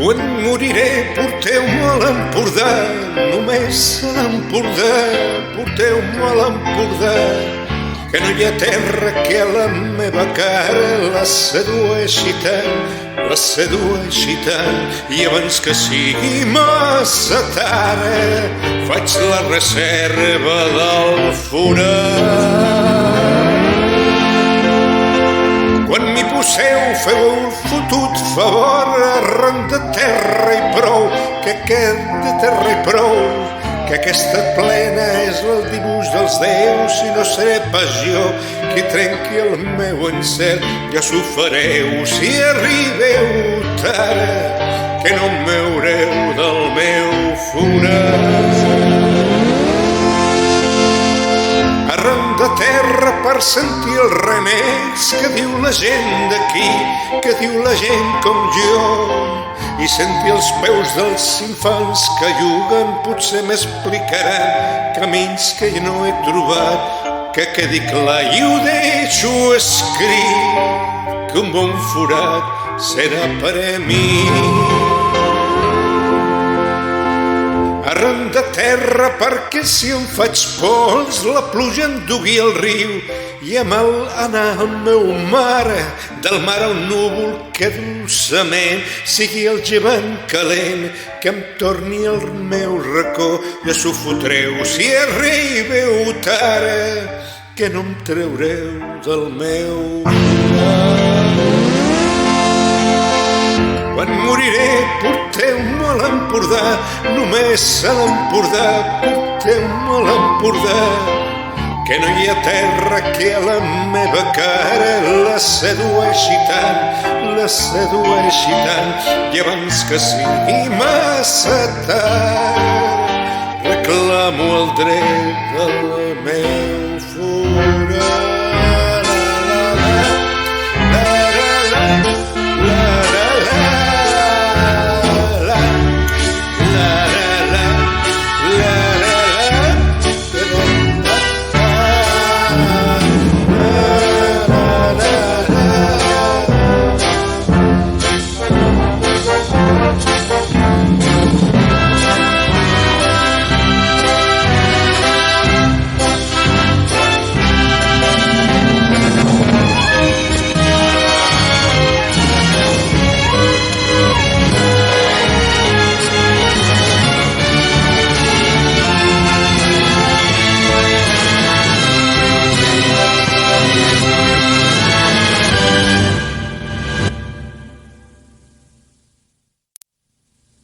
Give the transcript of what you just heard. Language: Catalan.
Quan moriré porteu-me a l'Empordà, només a l'Empordà, porteu-me a l'Empordà, que no hi ha terra que a la meva cara la sedueixi tant, i abans que sigui massa tard, faig la reserva del forat. Quan m'hi poseu, feu el fotut favor, arran de terra i prou, que aquest de terra i prou, que aquesta plena és el dibuix dels déus, i no seré pas jo qui trenqui el meu encert. Ja s'ho fareu si arribeu tard, que no em veureu del meu forat. Arran de terra per sentir els renecs que diu la gent d'aquí, que diu la gent com jo, i sentir els peus dels infants que juguen potser m'explicaran camins que jo no he trobat. Que quedi clar i ho deixo escrit, que un bon forat serà per a mi. Arran de terra perquè si em faig pols la pluja em dugui al riu, i a mal anar el meu mare, del mar al núvol que dolçament sigui el llevant calent, que em torni al meu racó. Ja s'ho fotreu si arribeu tard, que no em traureu del meu forat. Quan moriré porteu-me a l'Empordà, només a l'Empordà, porteu-me a l'Empordà, que no hi ha terra que a la meva cara la sedueixi tant, i abans que sigui massa tard, reclamo el dret del meu